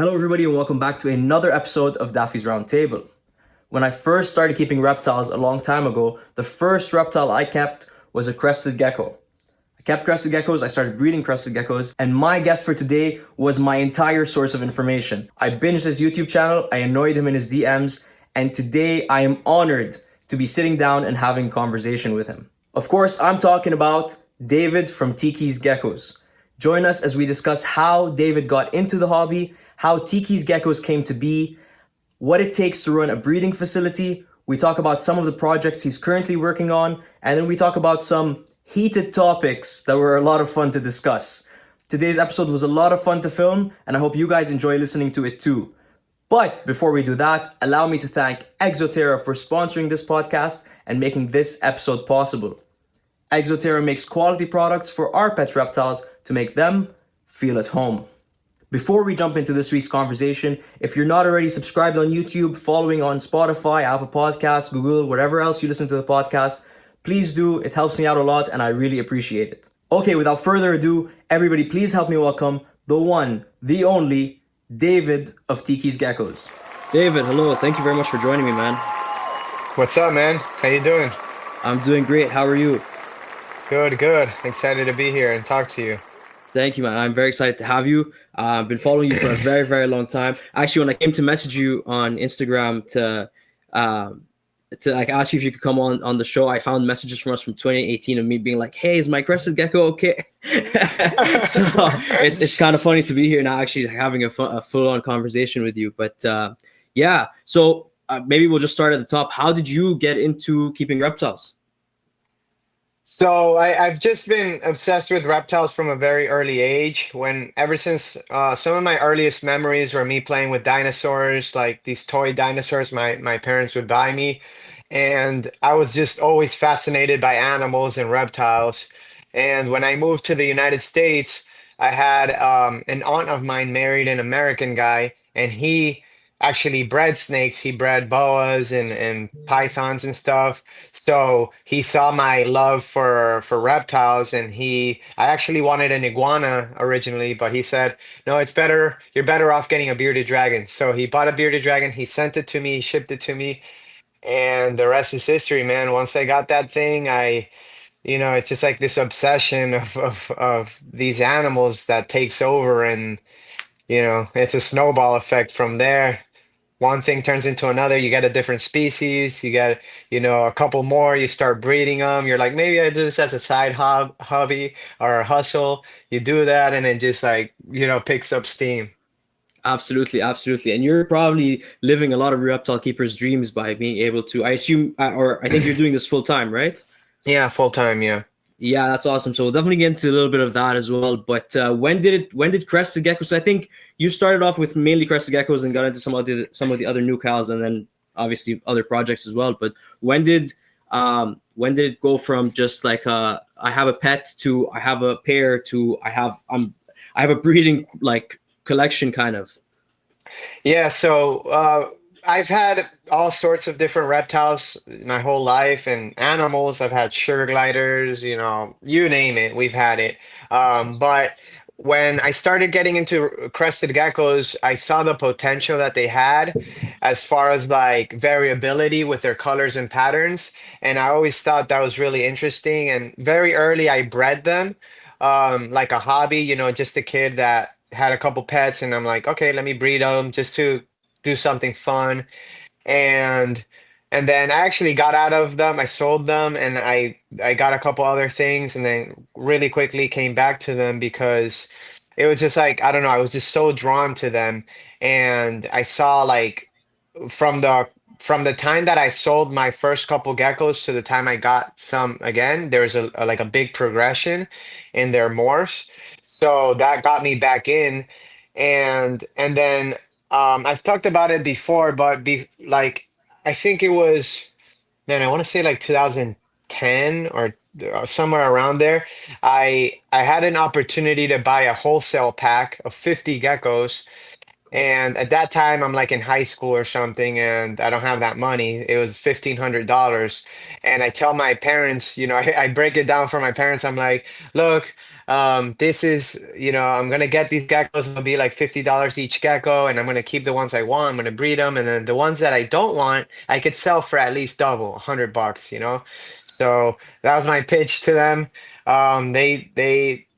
Hello, everybody, and welcome back to another episode of Daffy's Roundtable. When I first started keeping reptiles a long time ago, the first reptile I kept was a crested gecko. I kept crested geckos, I started breeding crested geckos, and my guest for today was my entire source of information. I binged his YouTube channel, I annoyed him in his DMs, and today I am honored to be sitting down and having a conversation with him. Of course, I'm talking about David from Tikis Geckos. Join us as we discuss how David got into the hobby, how Tikis Geckos came to be, what it takes to run a breeding facility. We talk about some of the projects he's currently working on, and then we talk about some heated topics that were a lot of fun to discuss. Today's episode was a lot of fun to film, and I hope you guys enjoy listening to it too. But before we do that, allow me to thank Exoterra for sponsoring this podcast and making this episode possible. Exoterra makes quality products for our pet reptiles to make them feel at home. Before we jump into this week's conversation, if you're not already subscribed on YouTube, following on Spotify, Apple Podcasts, Google, wherever else you listen to the podcast, please do. It helps me out a lot and I really appreciate it. Okay, without further ado, everybody please help me welcome the one, the only, David of Tikis Geckos. David, hello. Thank you very much for joining me, man. What's up, man? How you doing? I'm doing great. How are you? Good. Excited to be here and talk to you. Thank you, man. I'm very excited to have you. I've been following you for a very, very long time. Actually, when I came to message you on Instagram to like ask you if you could come on the show, I found messages from us from 2018 of me being like, "Hey, is my crested gecko okay?" So it's kind of funny to be here now, actually having a full-on conversation with you. But yeah, so maybe we'll just start at the top. How did you get into keeping reptiles? So I've just been obsessed with reptiles from a very early age. Ever since some of my earliest memories were me playing with dinosaurs, like these toy dinosaurs my parents would buy me. And I was just always fascinated by animals and reptiles. And when I moved to the United States, I had an aunt of mine married an American guy, and he actually bred snakes. He bred boas and pythons and stuff. So he saw my love for reptiles, and I actually wanted an iguana originally, but he said, "No, it's better. You're better off getting a bearded dragon." So he bought a bearded dragon. He sent it to me, he shipped it to me, and the rest is history, man. Once I got that thing, it's just like this obsession of these animals that takes over, and it's a snowball effect from there. One thing turns into another. You get a different species. You get, a couple more. You start breeding them. You're like, maybe I do this as a side hobby or a hustle. You do that, and it just like, picks up steam. Absolutely, absolutely. And you're probably living a lot of reptile keepers' dreams by being able to, I assume, or I think you're doing this full time, right? Yeah, full time. Yeah. Yeah, that's awesome. So we'll definitely get into a little bit of that as well. But when did crested geckos? I think you started off with mainly crested geckos and got into some of the other new cows, and then obviously other projects as well. But when did it go from just like I have a pet to I have a pair to I have a breeding like collection kind of? Yeah, so I've had all sorts of different reptiles my whole life and animals. I've had sugar gliders, you name it, we've had it. That's awesome. But when I started getting into crested geckos, I saw the potential that they had as far as like variability with their colors and patterns. And I always thought that was really interesting. And very early, I bred them like a hobby, just a kid that had a couple pets. And I'm like, okay, let me breed them just to do something fun. And and then I actually got out of them. I sold them, and I got a couple other things, and then really quickly came back to them because it was just like, I don't know, I was just so drawn to them. And I saw like from the time that I sold my first couple geckos to the time I got some again, there's like a big progression in their morphs. So that got me back in. And then I've talked about it before, but like I think it was, man, I want to say like 2010 or somewhere around there. I had an opportunity to buy a wholesale pack of 50 geckos, And at that time, I'm like in high school or something, and I don't have that money. It was $1,500. And I tell my parents, I break it down for my parents. I'm like, look, this is, I'm gonna get these geckos. It'll be like $50 each gecko, and I'm gonna keep the ones I want. I'm gonna breed them, and then the ones that I don't want, I could sell for at least double, $100. So that was my pitch to them.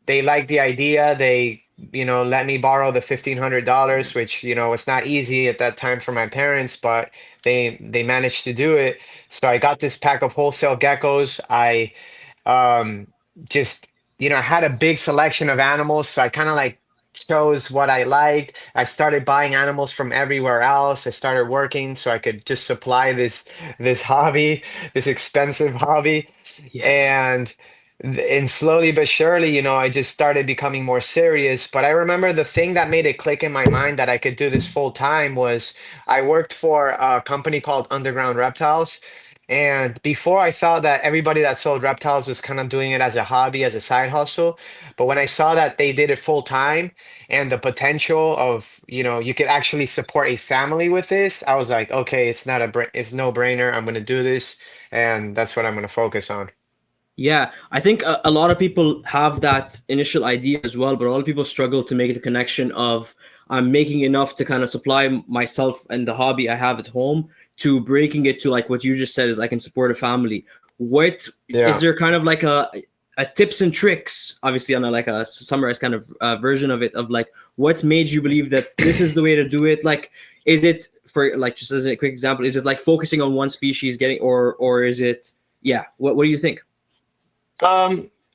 They liked the idea. They let me borrow the $1,500, which, it's not easy at that time for my parents, but they managed to do it. So I got this pack of wholesale geckos. I um just I had a big selection of animals, so I kind of like chose what I liked. I started buying animals from everywhere else. I started working so I could just supply this hobby, this expensive hobby. Yes. And slowly but surely, I just started becoming more serious. But I remember the thing that made it click in my mind that I could do this full time was I worked for a company called Underground Reptiles. And before, I thought that everybody that sold reptiles was kind of doing it as a hobby, as a side hustle. But when I saw that they did it full time and the potential of, you could actually support a family with this, I was like, okay, it's no brainer. I'm going to do this. And that's what I'm going to focus on. Yeah, I think a lot of people have that initial idea as well, but a lot of people struggle to make the connection of I'm making enough to kind of supply myself and the hobby I have at home to breaking it to like what you just said is I can support a family. What is Yeah. there kind of like a tips and tricks, obviously on a like a summarized kind of version of it of like what made you believe that this is the way to do it? Like, is it for like just as a quick example, is it like focusing on one species getting or is it yeah? What do you think?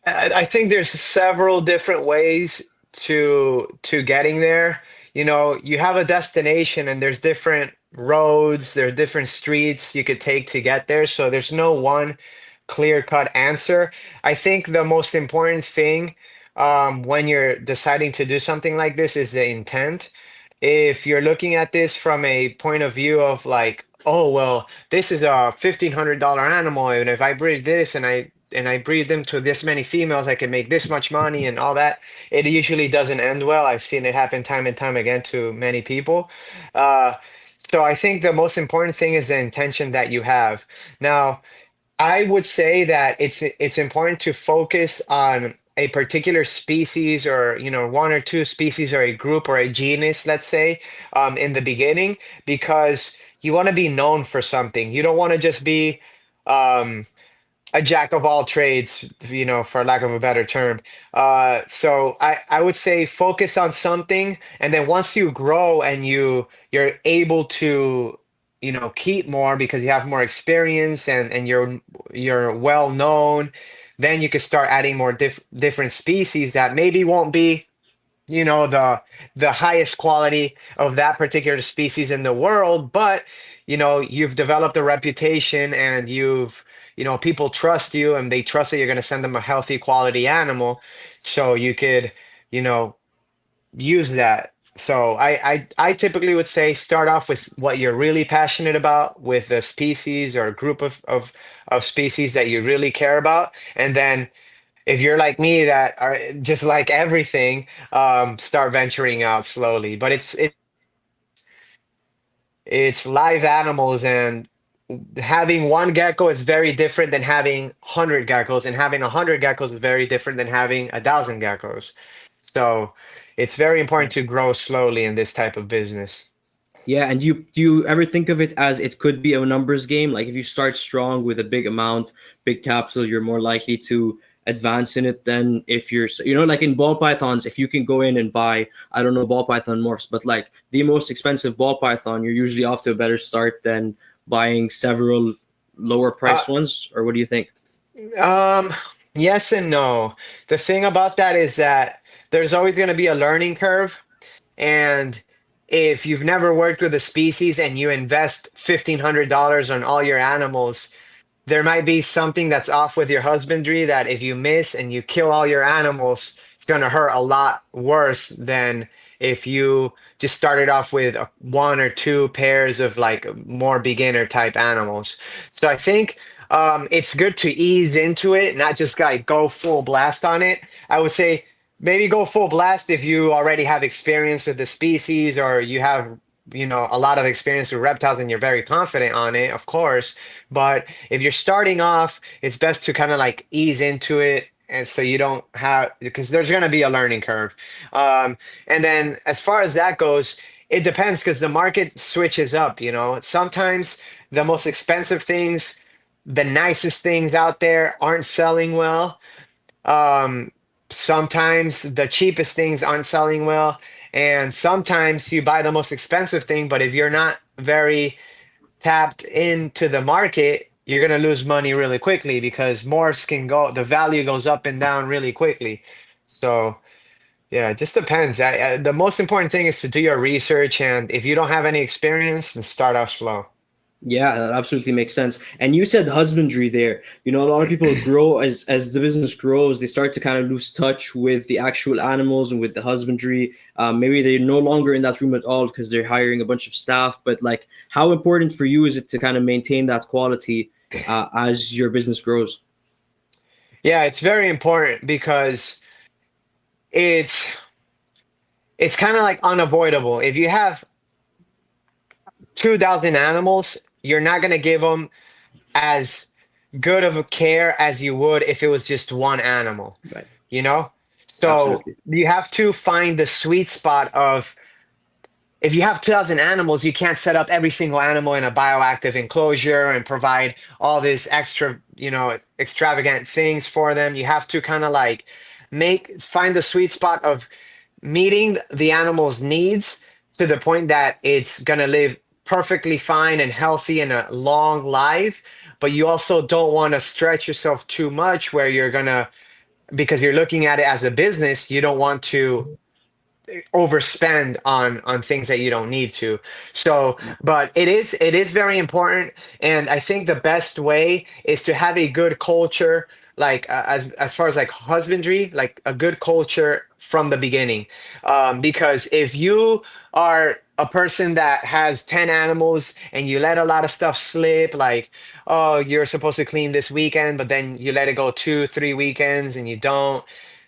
I think there's several different ways to getting there. You have a destination and there's different roads, there are different streets you could take to get there. So there's no one clear-cut answer. I think the most important thing when you're deciding to do something like this is the intent. If you're looking at this from a point of view of like, oh well, this is a $1,500 animal, and if I breed this and I breed them to this many females, I can make this much money and all that. It usually doesn't end well. I've seen it happen time and time again to many people. Uh, so I think the most important thing is the intention that you have. Now, I would say that it's important to focus on a particular species or one or two species or a group or a genus, let's say, in the beginning, because you want to be known for something. You don't want to just be um, a jack of all trades, for lack of a better term. So I would say focus on something, and then once you grow and you're able to, keep more because you have more experience and you're well known, then you can start adding more different species that maybe won't be the highest quality of that particular species in the world, but you've developed a reputation and people trust you and they trust that you're going to send them a healthy quality animal, so you could you know use that. So I typically would say start off with what you're really passionate about with a species or a group of species that you really care about, and then if you're like me that are just like everything, start venturing out slowly. But it's live animals, and having one gecko is very different than having 100 geckos, and having 100 geckos is very different than having 1,000 geckos. So it's very important to grow slowly in this type of business. Yeah, and do you ever think of it as it could be a numbers game? Like if you start strong with a big amount, big capital, you're more likely to advance in it than if like in ball pythons, if you can go in and buy, I don't know ball python morphs, but like the most expensive ball python, you're usually off to a better start than buying several lower Uh, priced ones. Or what do you think? um, yes and no. The thing about that is that there's always going to be a learning curve. And if you've never worked with a species and you invest $1,500 on all your animals, there might be something that's off with your husbandry that if you miss and you kill all your animals, it's going to hurt a lot worse than if you just started off with one or two pairs of like more beginner type animals. So I think it's good to ease into it, not just like go full blast on it. I would say maybe go full blast if you already have experience with the species, or you have, a lot of experience with reptiles and you're very confident on it, of course. But if you're starting off, it's best to kind of like ease into it, and so you don't have, because there's going to be a learning curve. And then as far as that goes, it depends because the market switches up. Sometimes the most expensive things, the nicest things out there aren't selling well. um, Sometimes the cheapest things aren't selling well, and sometimes you buy the most expensive thing, but if you're not very tapped into the market, you're going to lose money really quickly because morphs the value goes up and down really quickly. So, yeah, it just depends. The most important thing is to do your research, and if you don't have any experience, then start off slow. Yeah, that absolutely makes sense. And you said husbandry there. A lot of people grow as the business grows, they start to kind of lose touch with the actual animals and with the husbandry. Maybe they're no longer in that room at all because they're hiring a bunch of staff. But like, how important for you is it to kind of maintain that quality as your business grows? Yeah, it's very important because it's it's kind of like unavoidable. If you have 2,000 animals, you're not going to give them as good of a care as you would if it was just one animal, Right. you know? So Absolutely. you have to find the sweet spot of, if you have 2,000 animals, you can't set up every single animal in a bioactive enclosure and provide all these extra, extravagant things for them. You have to kind of like find the sweet spot of meeting the animal's needs to the point that it's going to live perfectly fine and healthy and a long life. But you also don't want to stretch yourself too much where you're going to, because you're looking at it as a business, you don't want to overspend on things that you don't need to. So, but it is very important, and I think the best way is to have a good culture, like as far as like husbandry, like a good culture from the beginning. Because if you are a person that has 10 animals and you let a lot of stuff slip, like, oh, you're supposed to clean this weekend, but then you let it go 2 3 weekends and you don't,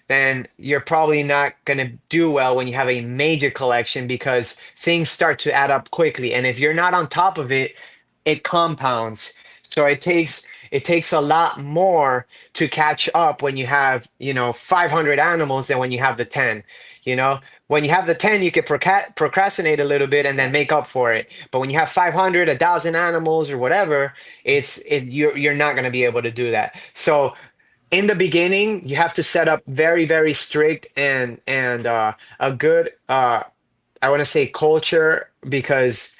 then you're probably not going to do well when you have a major collection, because things start to add up quickly. And if you're not on top of it, it compounds. So it takes a lot more to catch up when you have, 500 animals than when you have the 10. You know, when you have the 10, you can procrastinate a little bit and then make up for it. But when you have 500, 1,000 animals or whatever, you're not going to be able to do that. So in the beginning, you have to set up very, very strict and a good, I want to say, culture, because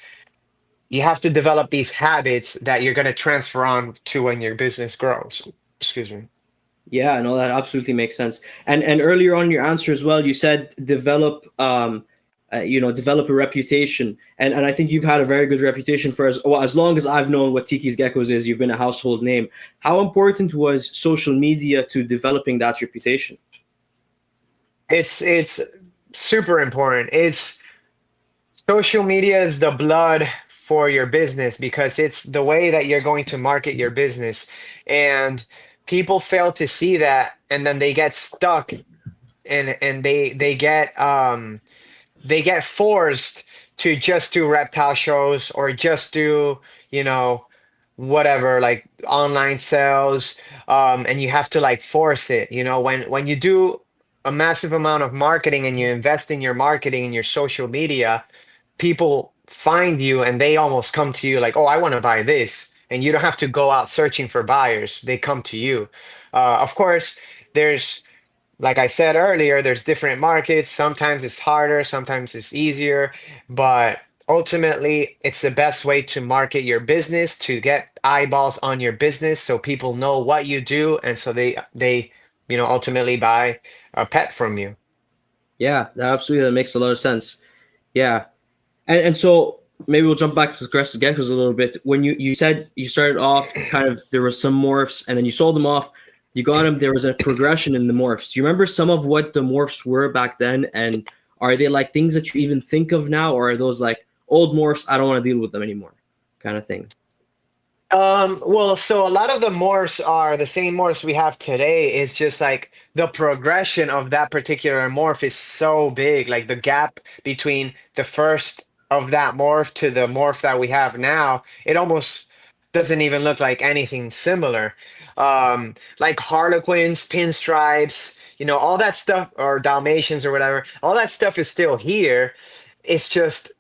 you have to develop these habits that you're going to transfer on to when your business grows. Excuse me. Yeah, no, that absolutely makes sense. And earlier on in your answer as well, you said develop a reputation, and I think you've had a very good reputation for as long as I've known what Tikis Geckos is. You've been a household name. How important was social media to developing that reputation? It's super important. It's Social media is the blood for your business because it's the way that you're going to market your business. And people fail to see that, and then they get stuck, and they get forced to just do reptile shows or just do, you know, whatever, like online sales. And you have to like force it. When you do a massive amount of marketing and you invest in your marketing and your social media, people find you and they almost come to you like, oh, I want to buy this. And you don't have to go out searching for buyers. They come to you. Of course, there's like I said earlier, there's different markets. Sometimes it's harder, sometimes it's easier, but ultimately, it's the best way to market your business, to get eyeballs on your business so people know what you do, and so they ultimately buy a pet from you. Yeah, that makes a lot of sense. Yeah, and so maybe we'll jump back to the Crested Geckos a little bit. When you said you started off, kind of there were some morphs, and then you sold them off. You got them. There was a progression in the morphs. Do you remember some of what the morphs were back then? And are they like things that you even think of now, or are those like old morphs? I don't want to deal with them anymore, kind of thing. Well, so a lot of the morphs are the same morphs we have today. It's just like the progression of that particular morph is so big. Like the gap between the first of that morph to the morph that we have now, it almost doesn't even look like anything similar. Like Harlequins, pinstripes, all that stuff, or Dalmatians or whatever, all that stuff is still here. It's just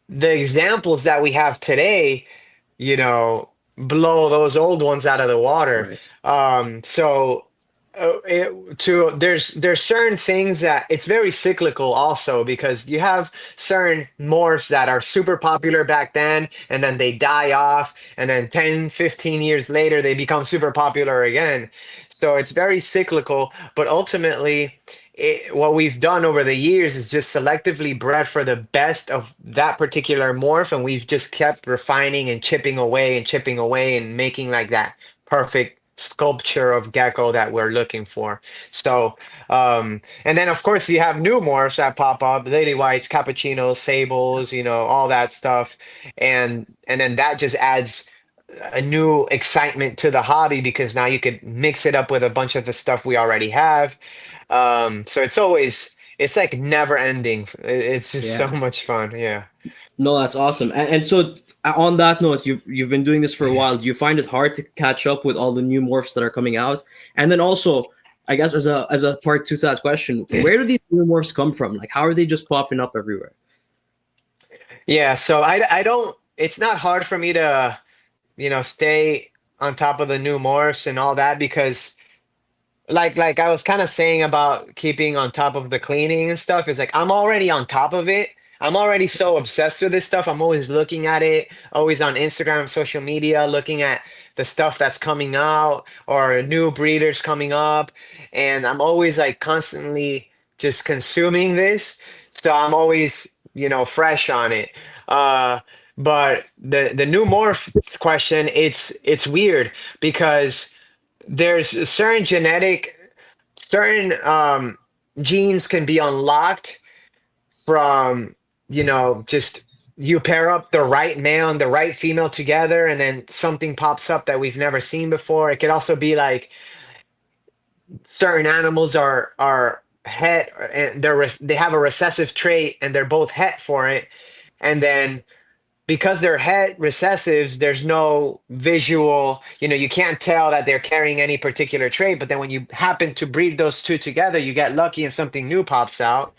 the examples that we have today, you know, blow those old ones out of the water. Right. There's certain things that it's very cyclical also, because you have certain morphs that are super popular back then and then they die off, and then 10, 15 years later they become super popular again. So it's very cyclical, but ultimately what we've done over the years is just selectively bred for the best of that particular morph, and we've just kept refining and chipping away and making like that perfect sculpture of gecko that we're looking for. So, and then of course you have new morphs that pop up: lady whites, cappuccinos, sables, all that stuff, and then that just adds a new excitement to the hobby, because now you could mix it up with a bunch of the stuff we already have. So it's like never ending. It's just so Yeah. much fun. Yeah. No, that's awesome. And so on that note, you've been doing this for a while. Do you find it hard to catch up with all the new morphs that are coming out? And then also, I guess as a part two to that question, where do these new morphs come from? Like, how are they just popping up everywhere? Yeah, so I don't, it's not hard for me to, stay on top of the new morphs and all that, because like I was kind of saying about keeping on top of the cleaning and stuff, is like I'm already on top of it. I'm already so obsessed with this stuff. I'm always looking at it, always on Instagram, social media, looking at the stuff that's coming out or new breeders coming up. And I'm always like constantly just consuming this. So I'm always, fresh on it. Uh, but the new morph question, it's weird, because there's a certain genes can be unlocked from, just you pair up the right male and the right female together, and then something pops up that we've never seen before. It could also be like certain animals are het, and they have a recessive trait and they're both het for it, and then because they're het recessives, there's no visual, you can't tell that they're carrying any particular trait. But then when you happen to breed those two together, you get lucky and something new pops out.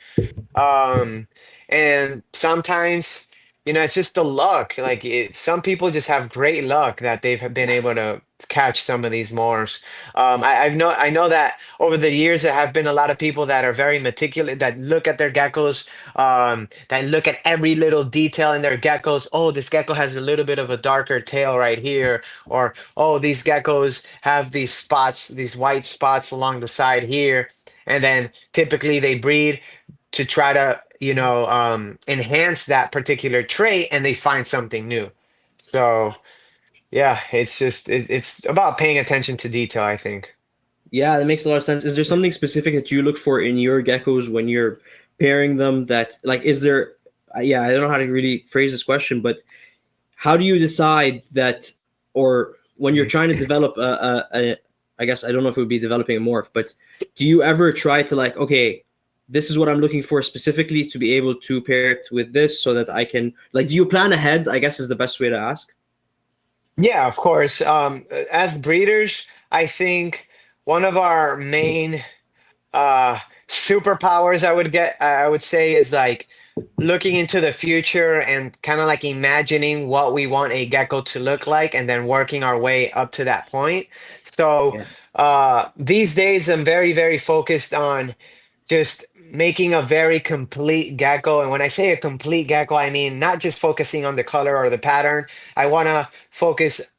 um and sometimes, it's just the luck. Like some people just have great luck that they've been able to catch some of these morphs. I know that over the years there have been a lot of people that are very meticulous, that look at their geckos, that look at every little detail in their geckos. Oh, this gecko has a little bit of a darker tail right here, or oh, these geckos have these spots, these white spots along the side here. And then typically they breed to try to, enhance that particular trait, and they find something new. So yeah, it's about paying attention to detail, I think. Yeah, that makes a lot of sense. Is there something specific that you look for in your geckos when you're pairing them? That like, is there? Yeah, I don't know how to really phrase this question, but how do you decide that, or when you're trying to develop I guess I don't know if it would be developing a morph, but do you ever try to like, okay, this is what I'm looking for specifically to be able to pair it with this so that I can like, do you plan ahead? I guess is the best way to ask. Yeah, of course. As breeders, I think one of our main uh superpowers, I would say, is like looking into the future and kind of like imagining what we want a gecko to look like, and then working our way up to that point. So Yeah. these days I'm very, very focused on just making a very complete gecko. And when I say a complete gecko, I mean not just focusing on the color or the pattern. I want to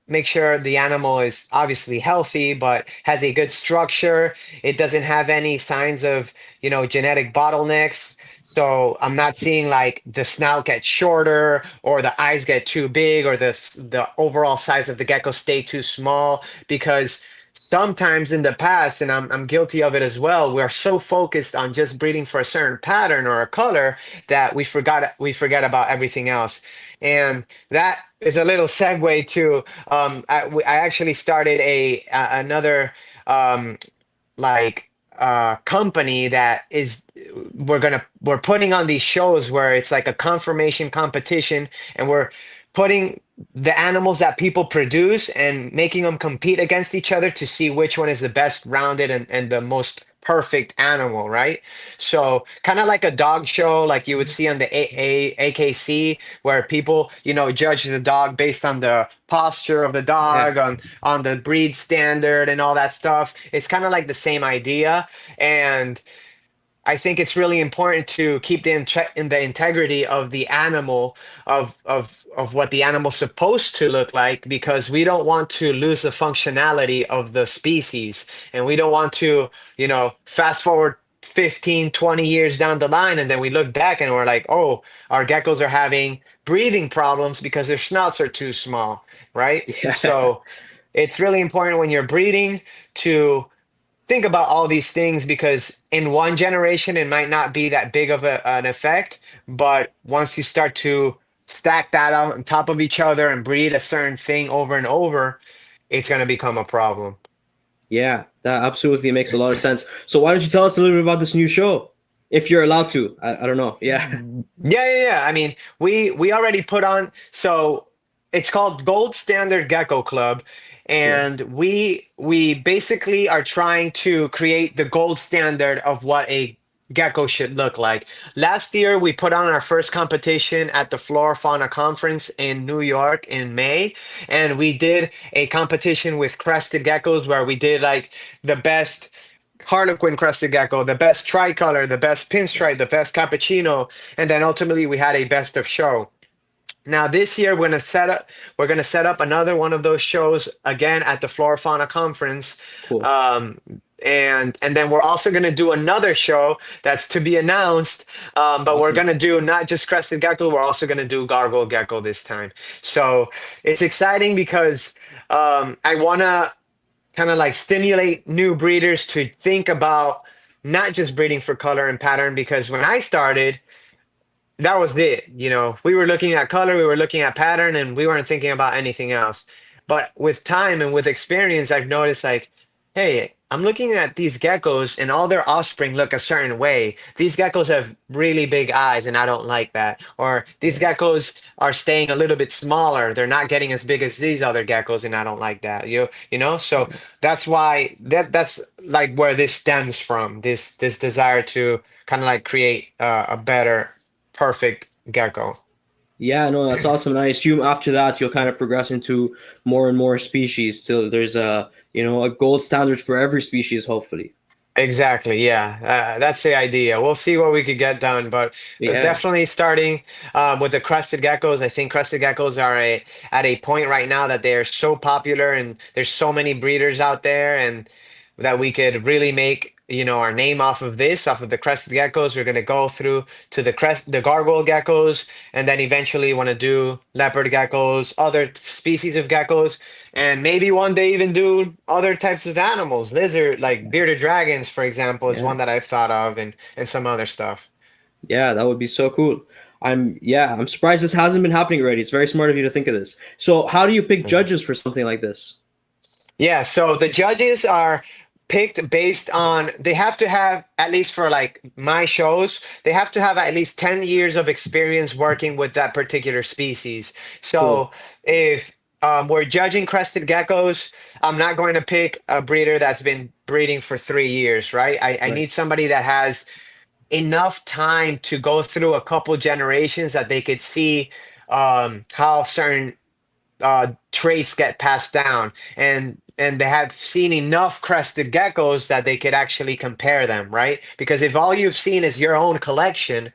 make sure the animal is obviously healthy, but has a good structure. It doesn't have any signs of, genetic bottlenecks. So I'm not seeing like the snout get shorter, or the eyes get too big, or the overall size of the gecko stay too small, because sometimes in the past, and I'm guilty of it as well, we're so focused on just breeding for a certain pattern or a color that we forget about everything else. And that is a little segue to I actually started another um, like company that is we're putting on these shows where it's like a conformation competition, and we're putting the animals that people produce and making them compete against each other to see which one is the best rounded and the most perfect animal, right? So kind of like a dog show like you would see on the AKC, where people, judge the dog based on the posture of the Yeah. dog, on the breed standard and all that stuff. It's kind of like the same idea. And I think it's really important to keep in the integrity of the animal, of what the animal's supposed to look like, because we don't want to lose the functionality of the species, and we don't want to, fast forward 15, 20 years down the line, and then we look back and we're like, oh, our geckos are having breathing problems because their snouts are too small, right? Yeah. So it's really important when you're breeding to think about all these things, because in one generation it might not be that big of an effect, but once you start to stack that out on top of each other and breed a certain thing over and over, it's going to become a problem. Yeah, that absolutely makes a lot of sense. So why don't you tell us a little bit about this new show, if you're allowed to? I don't know. Yeah. Yeah. I mean, we already put on, so it's called Gold Standard Gecko Club, Cool. and we basically are trying to create the gold standard of what a gecko should look like. Last year we put on our first competition at the Flora Fauna Conference in New York in May, and we did a competition with crested geckos where we did like the best Harlequin crested gecko, the best tricolor, the best pinstripe, the best cappuccino, and then ultimately we had a best of show. Now this year we're gonna set up another one of those shows again at the Flora Fauna Conference. Cool. Um, and then we're also gonna do another show that's to be announced. But we're Awesome. gonna do not just crested gecko, we're also gonna do gargoyle gecko this time. So it's exciting because I wanna kind of like stimulate new breeders to think about not just breeding for color and pattern, because when I started, that was it. We were looking at color, we were looking at pattern, and we weren't thinking about anything else. But with time and with experience, I've noticed like, hey, I'm looking at these geckos and all their offspring look a certain way. These geckos have really big eyes, and I don't like that. Or these Yeah. geckos are staying a little bit smaller. They're not getting as big as these other geckos, and I don't like that. So that's why that's like where this stems from. This desire to kind of like create a better perfect gecko. Yeah, no, that's awesome. And I assume after that you'll kind of progress into more and more species till there's a gold standard for every species, hopefully. Exactly. Yeah, that's the idea. We'll see what we could get done, but Yeah. definitely starting with the crested geckos. I think crested geckos are at a point right now that they are so popular, and there's so many breeders out there, and that we could really make our name off of the crested geckos. We're going to go through to the gargoyle geckos, and then eventually want to do leopard geckos, other species of geckos, and maybe one day even do other types of animals. Lizard, like bearded dragons, for example, is Yeah. one that I've thought of, and some other stuff. Yeah, that would be so cool. I'm surprised this hasn't been happening already. It's very smart of you to think of this. So how do you pick Mhm. judges for something like this? Yeah, so the judges are picked based on, they have to have, at least for like my shows, they have to have at least 10 years of experience working with that particular species. Cool. So if we're judging crested geckos, I'm not going to pick a breeder that's been breeding for 3 years, right? I Right. need somebody that has enough time to go through a couple generations that they could see how certain traits get passed down, and they have seen enough crested geckos that they could actually compare them, right? Because if all you've seen is your own collection,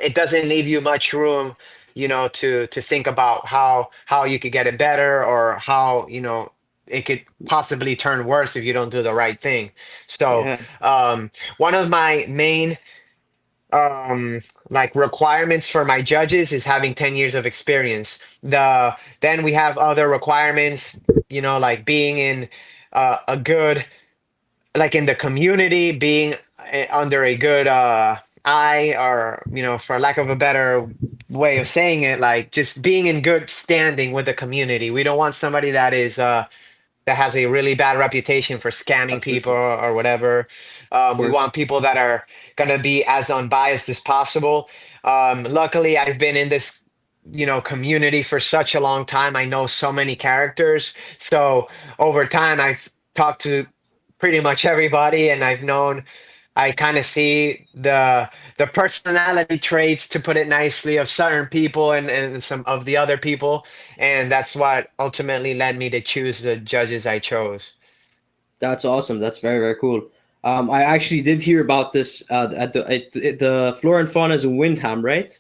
it doesn't leave you much room, to think about how you could get it better, or how it could possibly turn worse if you don't do the right thing. So Yeah. one of my main um like requirements for my judges is having 10 years of experience. Then we have other requirements, like being in a good, like in the community, being under a good eye, or for lack of a better way of saying it, like just being in good standing with the community. We don't want somebody that has a really bad reputation for scamming people Absolutely. or whatever. Of We course. want people that are going to be as unbiased as possible. Luckily, I've been in this, community for such a long time. I know so many characters. So over time, I've talked to pretty much everybody, and I kind of see the personality traits, to put it nicely, of certain people and some of the other people, and that's what ultimately led me to choose the judges I chose. That's awesome. That's very, very cool. I actually did hear about this at the Flora and Fauna is in Windham, right?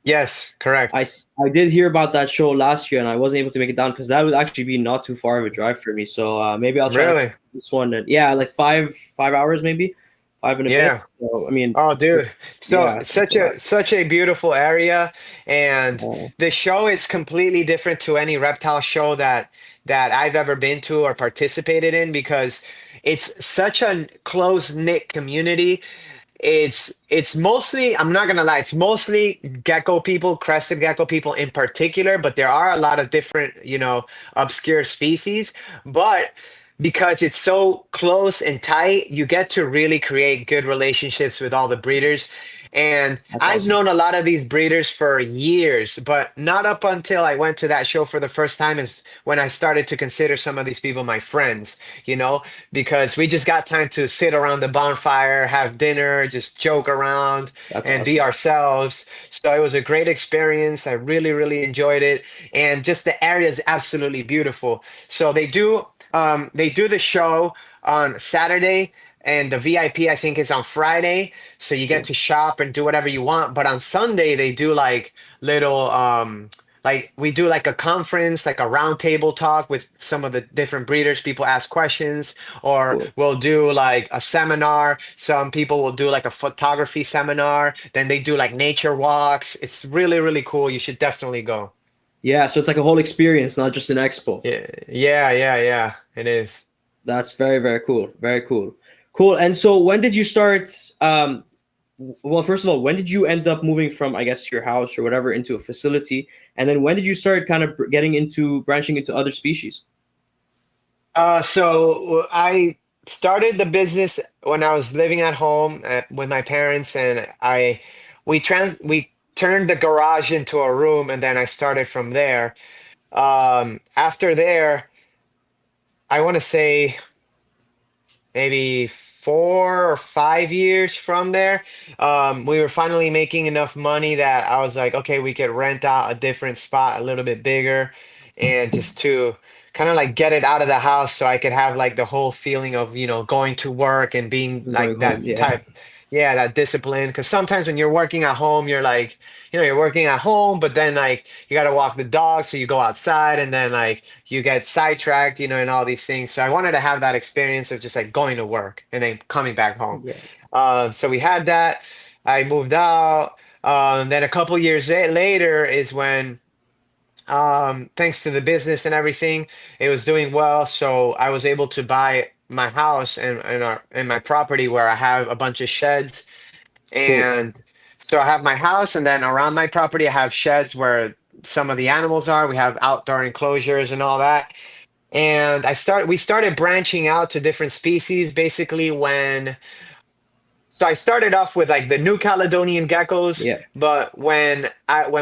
Yes, correct. I did hear about that show last year, and I wasn't able to make it down because that would actually be not too far of a drive for me. So maybe I'll try to Really? this one. And, yeah, like five hours maybe, five and a bit. Yeah. So I mean, Oh, for, dude. So yeah, it's that's all right. such a beautiful area, and Uh, the show is completely different to any reptile show that I've ever been to or participated in, because it's such a close-knit community. It's mostly, I'm not gonna lie, it's mostly gecko people, crested gecko people in particular, but there are a lot of different, obscure species. But because it's so close and tight, you get to really create good relationships with all the breeders. And that's I've awesome. known a lot of these breeders for years, but not up until I went to that show for the first time is when I started to consider some of these people my friends, you know, because we just got time to sit around the bonfire, have dinner, just joke around That's and be awesome. ourselves. So it was a great experience. I really, really enjoyed it. And just the area is absolutely beautiful. So they do the show on Saturday, and the VIP I think is on Friday. So you get Cool. to shop and do whatever you want. But on Sunday they do like little like we do like a conference, like a roundtable talk with some of the different breeders. People ask questions, or Cool. we'll do like a seminar. Some people will do like a photography seminar. Then they do like nature walks. It's really, really cool. You should definitely go. Yeah, so it's like a whole experience, not just an expo. Yeah, yeah, yeah, yeah. It is. That's very, very cool. Very cool. Cool. And so when did you start well, first of all, when did you end up moving from, I guess, your house or whatever into a facility? And then when did you start kind of getting into branching into other species? So I started the business when I was living at home with my parents, and we turned the garage into a room, and then I started from there. After there, I want to say maybe 4 or 5 years from there, we were finally making enough money that I was like, okay, we could rent out a different spot a little bit bigger, and just to kind of like get it out of the house so I could have like the whole feeling of, going to work and being I'm like going home. that Yeah. type. Yeah, that discipline. Because sometimes when you're working at home, you're like, you're working at home, but then like you got to walk the dog, so you go outside, and then like you get sidetracked, and all these things. So I wanted to have that experience of just like going to work and then coming back home. Yeah. So we had that. I moved out. Then a couple years later is when, thanks to the business and everything, it was doing well. So I was able to buy my house and my property, where I have a bunch of sheds. Cool. And so I have my house, and then around my property, I have sheds where some of the animals are. We have outdoor enclosures and all that. And we started branching out to different species basically when, so I started off with like the New Caledonian geckos, Yeah. but when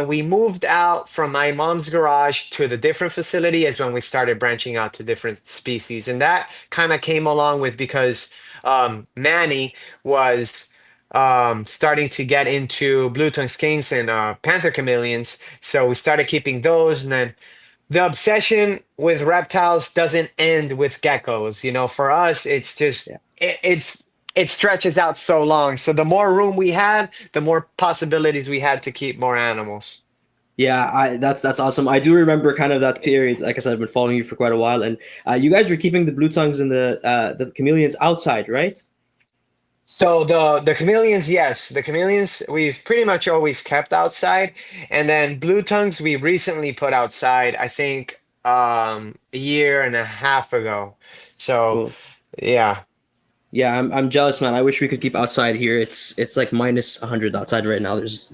we moved out from my mom's garage to the different facility is when we started branching out to different species. And that kind of came along with, because Manny was starting to get into blue tongue skinks and panther chameleons. So we started keeping those, and then the obsession with reptiles doesn't end with geckos. For us, it's just Yeah. it stretches out so long. So the more room we had, the more possibilities we had to keep more animals. Yeah, that's awesome. I do remember kind of that period. Like I said, I've been following you for quite a while, and you guys were keeping the blue tongues and the chameleons outside, right? So the chameleons, yes, the chameleons we've pretty much always kept outside, and then blue tongues we recently put outside. I think a year and a half ago. So Cool. yeah, Yeah, I'm jealous, man. I wish we could keep outside here. It's like minus 100 outside right now. There's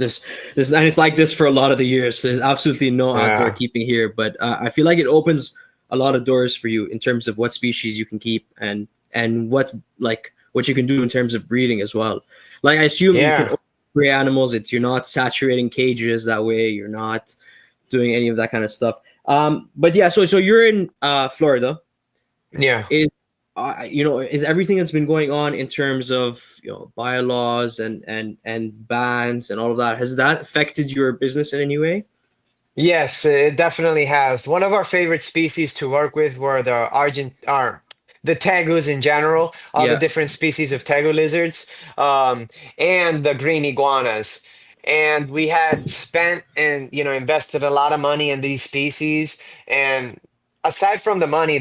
and it's like this for a lot of the years. There's absolutely no outdoor yeah, keeping here, but I feel like it opens a lot of doors for you in terms of what species you can keep and what you can do in terms of breeding as well. Like I assume you can yeah, breed animals. It's you're not saturating cages that way. You're not doing any of that kind of stuff. But yeah, so you're in Florida. yeah. Is is everything that's been going on in terms of bylaws and bans and all of that, has that affected your business in any way? Yes, it definitely has. One of our favorite species to work with were the tegus in general, all the Yeah. different species of tegu lizards, um, and the green iguanas. And we had spent and invested a lot of money in these species. And aside from the money,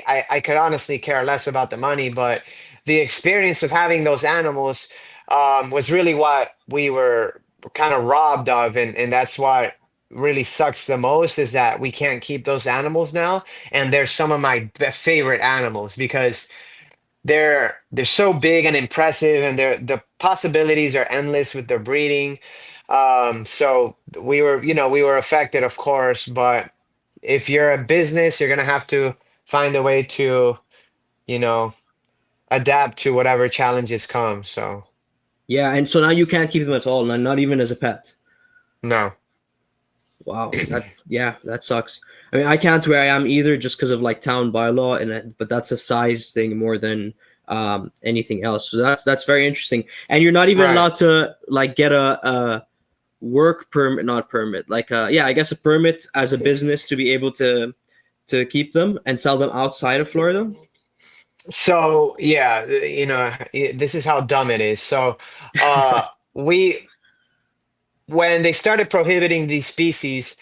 I could honestly care less about the money, but the experience of having those animals was really what we were kind of robbed of, and that's why really sucks the most is that we can't keep those animals now, and they're some of my favorite animals because they're so big and impressive, and the possibilities are endless with their breeding. So we were affected, of course, but if you're a business, you're gonna have to find a way to you know adapt to whatever challenges come. So Yeah, and so now you can't keep them at all, not even as a pet. no. Wow, that sucks. I mean, I can't where I am either, just because of like town bylaw, but that's a size thing more than anything else. So that's very interesting. And you're not even Right. allowed to like get a work permit, not permit, like yeah, I guess a permit as a business to be able to keep them and sell them outside of Florida. So yeah, this is how dumb it is. So uh, we when they started prohibiting these species,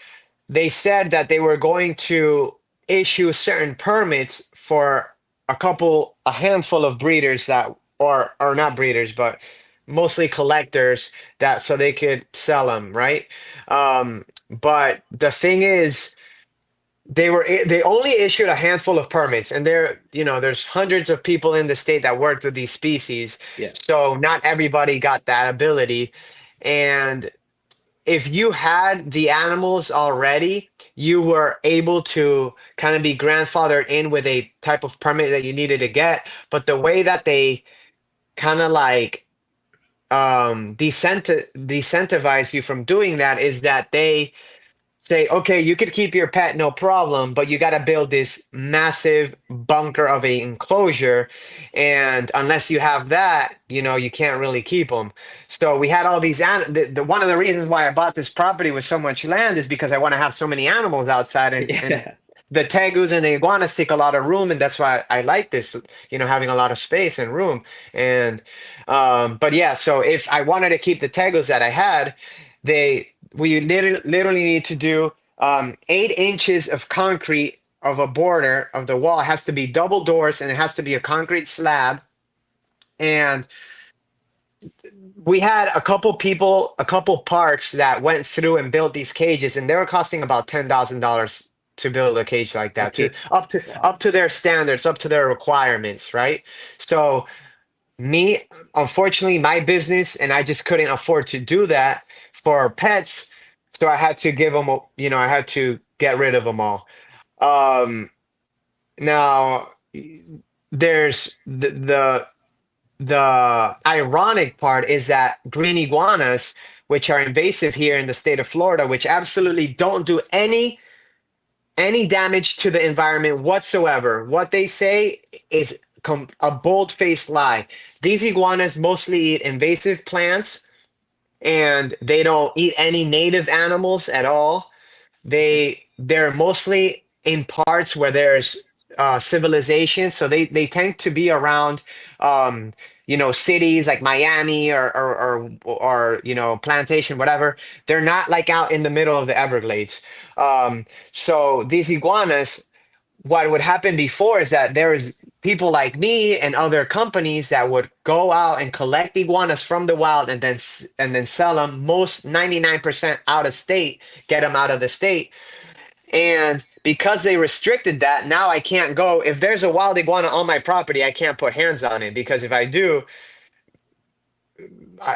they said that they were going to issue certain permits for a handful of breeders that, or not breeders, but mostly collectors, that so they could sell them, right? But the thing is, they only issued a handful of permits, and there's hundreds of people in the state that worked with these species, Yeah. so not everybody got that ability. And if you had the animals already, you were able to kind of be grandfathered in with a type of permit that you needed to get. But the way that they kind of like decentivize you from doing that is that they say, okay, you could keep your pet, no problem, but you got to build this massive bunker of a enclosure, and unless you have that, you can't really keep them. So we had all these one of the reasons why I bought this property with so much land is because I want to have so many animals outside, and Yeah. the tegus and the iguanas take a lot of room, and that's why I like this, having a lot of space and room. And but yeah, so if I wanted to keep the tegus that I had, we literally need to do 8 inches of concrete of a border of the wall. It has to be double doors, and it has to be a concrete slab. And we had a couple parks that went through and built these cages, and they were costing about $10,000 to build a cage like that, to Okay. up to Wow. up to their standards, up to their requirements, right? So me, unfortunately, my business, and I just couldn't afford to do that for pets, so I had to give them, I had to get rid of them all. Um, Now there's the ironic part is that green iguanas, which are invasive here in the state of Florida, which absolutely don't do any damage to the environment whatsoever. What they say is a bold-faced lie. These iguanas mostly eat invasive plants, and they don't eat any native animals at all. They're mostly in parts where there's civilization, so they tend to be around cities like Miami or Plantation, whatever. They're not like out in the middle of the Everglades. So these iguanas, what would happen before is that there is people like me and other companies that would go out and collect iguanas from the wild, and then sell them, most 99% out of state, get them out of the state. And because they restricted that, now I can't go. If there's a wild iguana on my property, I can't put hands on it because if I do,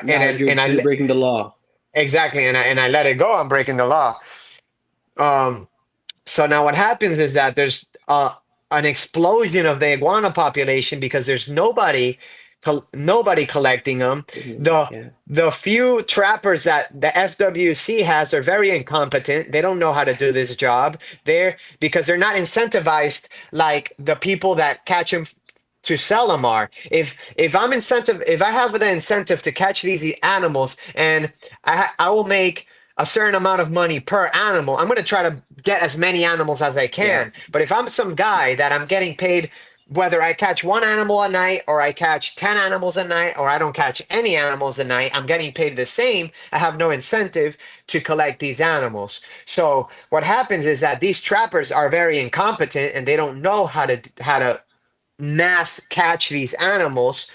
Now you're breaking the law. exactly, and I let it go, I'm breaking the law. Um, So now what happens is that there's an explosion of the iguana population because there's nobody collecting them. The Yeah, the few trappers that the FWC has are very incompetent. They don't know how to do this job. Because they're not incentivized like the people that catch them to sell them are. If I have the incentive to catch these animals and I will make a certain amount of money per animal, I'm going to try to get as many animals as I yeah, can. But if I'm some guy that I'm getting paid whether I catch one animal a night or I catch 10 animals a night or I don't catch any animals a night, I'm getting paid the same. I have no incentive to collect these animals. So what happens is that these trappers are very incompetent and they don't know how to mass catch these animals,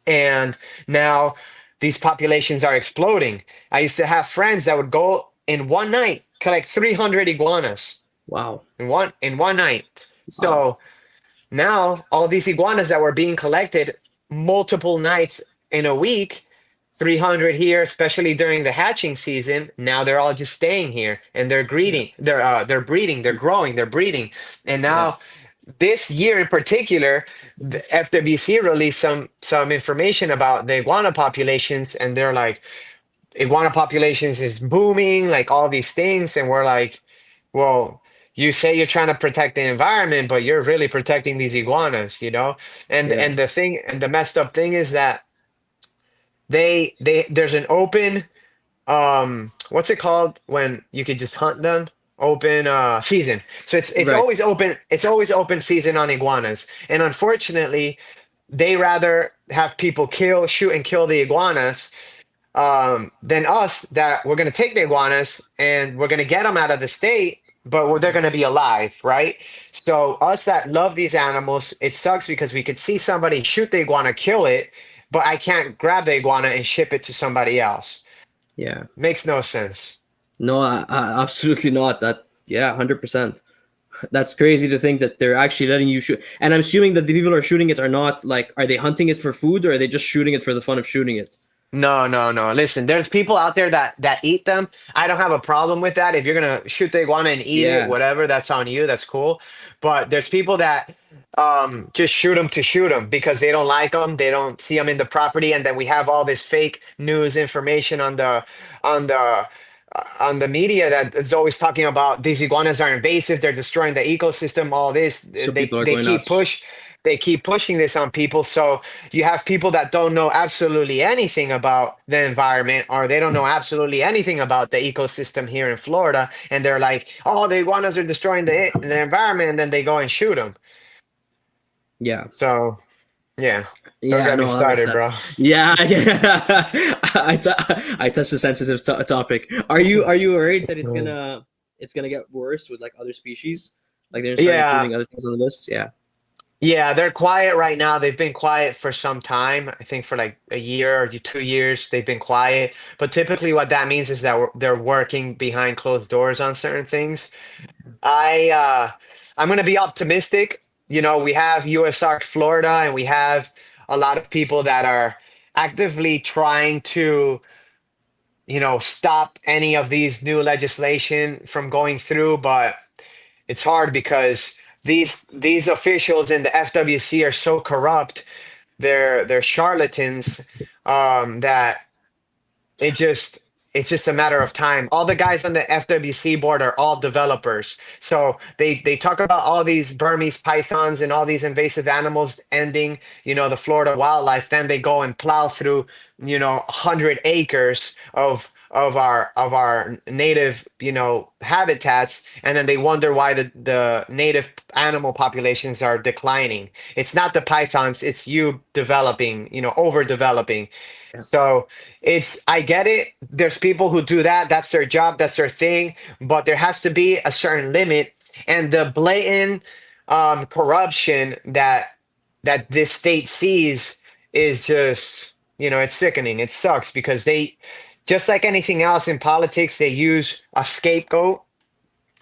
and now these populations are exploding. I used to have friends that would go in one night collect 300 iguanas wow, in one night. wow, So now all these iguanas that were being collected multiple nights in a week, 300 here, especially during the hatching season, now they're all just staying here and they're yeah, breeding, they're breeding, they're growing, they're breeding. And yeah, now this year in particular, the FWC released some information about the iguana populations, and they're like, iguana populations is booming, like all these things, and we're like, well, you say you're trying to protect the environment, but you're really protecting these iguanas, you know? And yeah. and the thing and the messed up thing is that they there's an open what's it called when you could just hunt them? Open season. So it's Right. always open, it's always open season on iguanas. And unfortunately, they rather have people shoot and kill the iguanas than us that we're going to take the iguanas and we're going to get them out of the state, but they're going to be alive, right? So us that love these animals, it sucks because we could see somebody shoot the iguana, kill it, but I can't grab the iguana and ship it to somebody else. Yeah. Makes no sense. No, absolutely not. That, yeah, 100%. That's crazy to think that they're actually letting you shoot. And I'm assuming that the people who are shooting it are not like, are they hunting it for food or are they just shooting it for the fun of shooting it? No, no, no. Listen, there's people out there that eat them. I don't have a problem with that. If you're gonna shoot the iguana and eat it, Yeah. whatever, that's on you. That's cool. But there's people that just shoot them to shoot them because they don't like them. They don't see them in the property, and then we have all this fake news information on the on the media that is always talking about these iguanas are invasive. They're destroying the ecosystem. All this, So they people are they going keep nuts. push. They keep pushing this on people. So you have people that don't know absolutely anything about the environment or they don't know absolutely anything about the ecosystem here in Florida. And they're like, oh, the iguanas are destroying the environment. And then they go and shoot them. Yeah. So, yeah, don't Yeah, get me no, that makes started, bro. sense. Yeah, yeah. I touched a sensitive topic. Are you worried that it's gonna get worse with like other species? Like they're gonna start Yeah. including other things on the list? Yeah. Yeah, they're quiet right now. They've been quiet for some time. I think for like a year or 2 years, they've been quiet. But typically, what that means is that they're working behind closed doors on certain things. I I'm gonna be optimistic. You know, we have USARK Florida, and we have a lot of people that are actively trying to, stop any of these new legislation from going through, but it's hard because these officials in the FWC are so corrupt. They're charlatans that it just it's just a matter of time. All the guys on the FWC board are all developers. So they talk about all these Burmese pythons and all these invasive animals ending, the Florida wildlife. Then they go and plow through, 100 acres of our native, habitats, and then they wonder why the native animal populations are declining. It's not the pythons, it's you developing, overdeveloping. Yeah. So I get it. There's people who do that. That's their job. That's their thing. But there has to be a certain limit. And the blatant corruption that this state sees is just, it's sickening. It sucks because just like anything else in politics, they use a scapegoat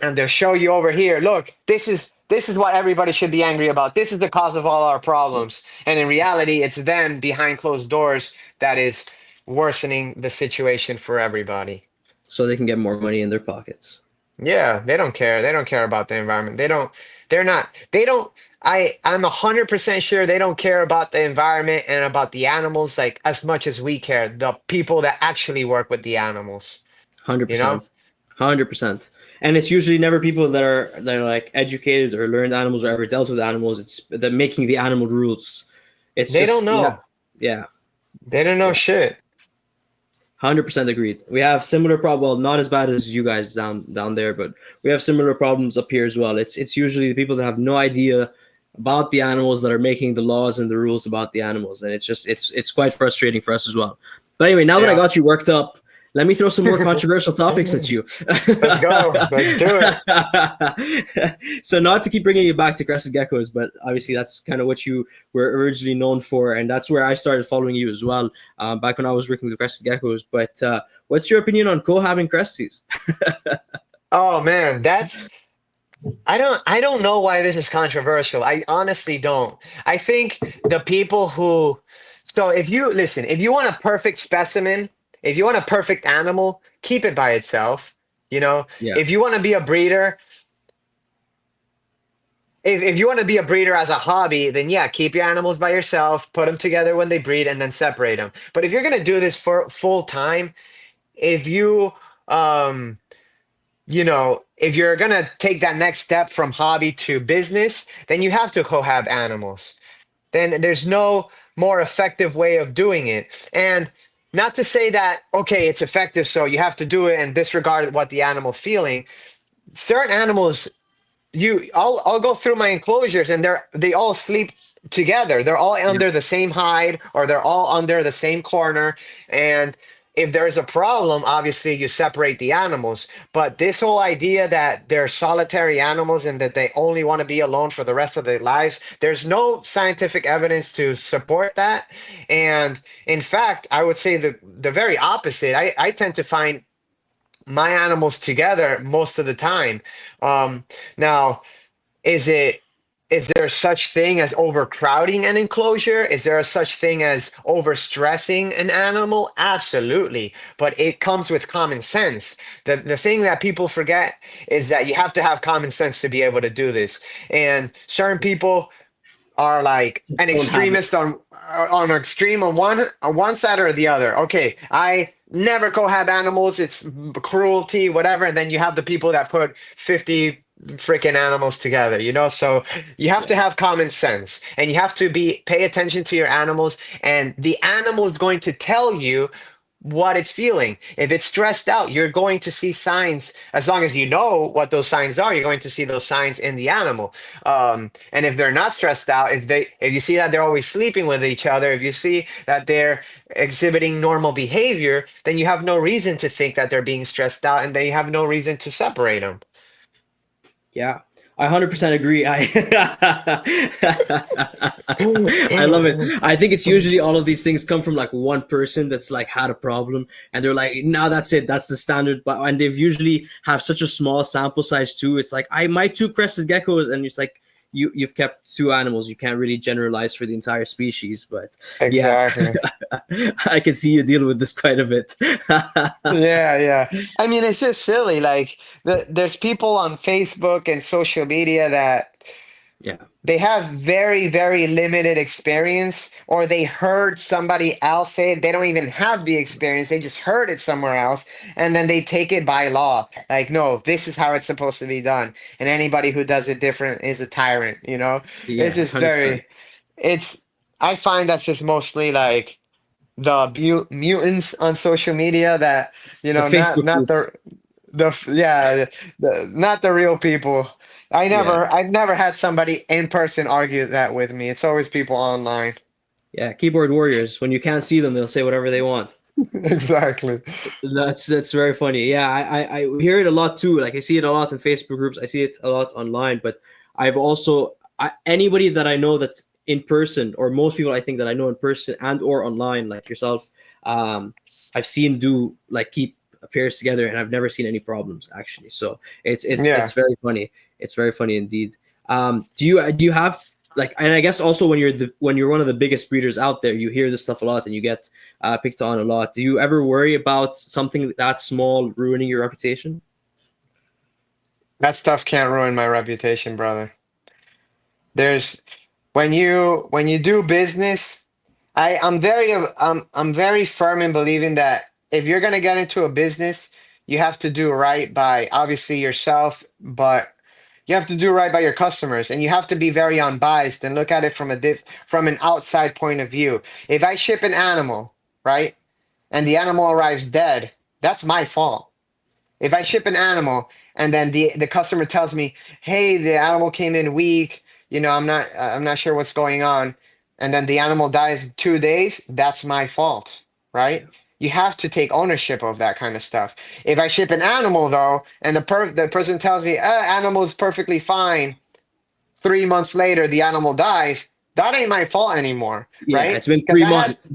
and they'll show you over here, look, this is what everybody should be angry about. This is the cause of all our problems. And in reality, it's them behind closed doors that is worsening the situation for everybody. So they can get more money in their pockets. Yeah, they don't care. They don't care about the environment. They're not, they don't, I'm 100% sure they don't care about the environment and about the animals like as much as we care. The people that actually work with the animals, Hundred you know? percent, 100%. And it's usually never people that are like educated or learned animals or ever dealt with animals. It's the making the animal rules. It's They don't just yeah, know. yeah, They don't know yeah. shit. 100% agreed. We have similar problem. Well, not as bad as you guys down there, but we have similar problems up here as well. It's usually the people that have no idea about the animals that are making the laws and the rules about the animals, and it's quite frustrating for us as well. But anyway, now that I Yeah. got you worked up, let me throw some more controversial topics at you. Let's go. Let's do it. So not to keep bringing you back to crested geckos, but obviously that's kind of what you were originally known for, and that's where I started following you as well, back when I was working with crested geckos. But what's your opinion on co-having cresties? Oh man, that's I don't know why this is controversial. I honestly don't. I think the people who so if you listen, if you want a perfect specimen, if you want a perfect animal, keep it by itself. You know, Yeah, if you want to be a breeder, if you want to be a breeder as a hobby, then yeah, keep your animals by yourself, put them together when they breed, and then separate them. But if you're gonna do this for full time, if you um if you're gonna take that next step from hobby to business, then you have to cohab animals. Then there's no more effective way of doing it. And not to say that, okay, it's effective, so you have to do it and disregard what the animal's feeling. Certain animals I'll go through my enclosures and they all sleep together. They're all yeah, under the same hide or they're all under the same corner. And if there's a problem, obviously you separate the animals. But this whole idea that they're solitary animals and that they only want to be alone for the rest of their lives, there's no scientific evidence to support that. And in fact, I would say the very opposite. I tend to find my animals together most of the time. Um, Now, is it is there such thing as overcrowding an enclosure? Is there a such thing as overstressing an animal? Absolutely. But it comes with common sense. The thing that people forget is that you have to have common sense to be able to do this. And certain people are like just an don't have it. extremist on an extreme on one side or the other. Okay, I never cohab animals. It's cruelty, whatever. And then you have the people that put 50 freaking animals together, so you have to Yeah. have common sense and you have to be pay attention to your animals, and the animal is going to tell you what it's feeling. If it's stressed out, you're going to see signs. As long as you know what those signs are, you're going to see those signs in the animal. And if they're not stressed out, if you see that they're always sleeping with each other, if you see that they're exhibiting normal behavior, then you have no reason to think that they're being stressed out, and then you have no reason to separate them. Yeah, I 100% agree. I love it. I think it's usually all of these things come from like one person that's like had a problem, and they're like, "No, that's it. That's the standard." But and they've usually have such a small sample size too. It's like I my two crested geckos, and it's like you've kept two animals. You can't really generalize for the entire species, but yeah, Exactly. I can see you deal with this quite a bit. Yeah, yeah. I mean, it's just silly. Like there's people on Facebook and social media that Yeah, they have very, very limited experience, or they heard somebody else say it. They don't even have the experience. They just heard it somewhere else, and then they take it by law. Like, no, this is how it's supposed to be done. And anybody who does it different is a tyrant. It's yeah, just 100%. it's, I find that's just mostly like the mutants on social media that, The Facebook not groups. yeah, not the real people. Yeah. I've never had somebody in person argue that with me. It's always people online. Yeah, keyboard warriors. When you can't see them, they'll say whatever they want. Exactly. That's very funny. Yeah, I hear it a lot too. Like I see it a lot in Facebook groups. I see it a lot online. But I've also anybody that I know that in person, or most people I think that I know in person and or online, like yourself, I've seen do like keep pairs together, and I've never seen any problems actually. So it's Yeah. very funny. It's very funny indeed. Do you have like, and I guess also when you're one of the biggest breeders out there, you hear this stuff a lot and you get picked on a lot. Do you ever worry about something that small ruining your reputation? That stuff can't ruin my reputation, brother. There's when you do business, I'm very firm in believing that if you're gonna get into a business, you have to do right by obviously yourself, but you have to do right by your customers, and you have to be very unbiased and look at it from an outside point of view. If I ship an animal, right, and the animal arrives dead, that's my fault. If I ship an animal and then the customer tells me, "Hey, the animal came in weak. I'm not sure what's going on," and then the animal dies in 2 days, that's my fault, right? Yeah. You have to take ownership of that kind of stuff. If I ship an animal though, and the person tells me, animal is perfectly fine," 3 months later the animal dies, that ain't my fault anymore, Yeah, right? it's been Because three I had months.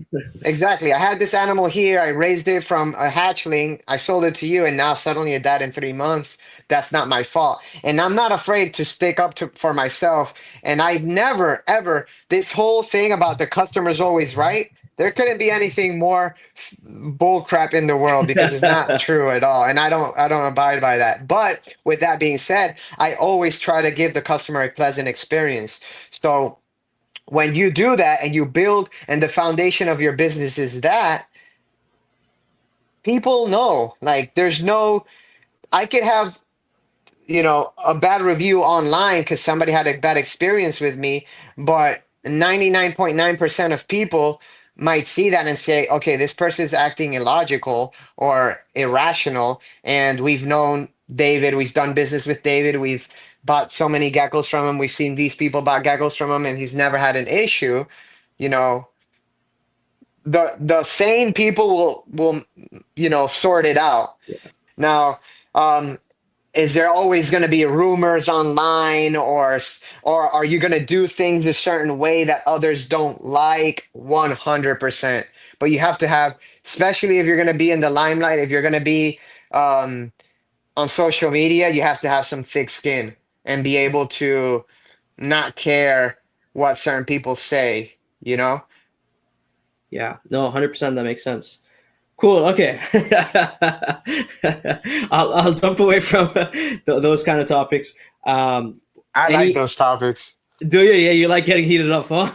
Exactly. I had this animal here. I raised it from a hatchling. I sold it to you, and now suddenly it died in 3 months. That's not my fault. And I'm not afraid to stick up for myself. And I never, ever, this whole thing about the customer's always right, there couldn't be anything more bull crap in the world because it's not true at all. And I don't abide by that. But with that being said, I always try to give the customer a pleasant experience. So when you do that and you build and the foundation of your business is that, people know, like, there's no, I could have, a bad review online because somebody had a bad experience with me, but 99.9% of people might see that and say, okay, this person is acting illogical or irrational. And we've known David, we've done business with David, we've bought so many geckos from him, we've seen these people bought geckos from him, and he's never had an issue. you know the sane people will sort it out. Now, um is there always going to be rumors online, or are you going to do things a certain way that others don't like? 100%. But you have to have, especially if you're going to be in the limelight, if you're going to be um on social media, you have to have some thick skin and be able to not care what certain people say. Yeah, no, 100%, that makes sense. Cool. Okay. I'll jump away from those kind of topics. I like Any those topics. do you? Yeah, you like getting heated up, huh?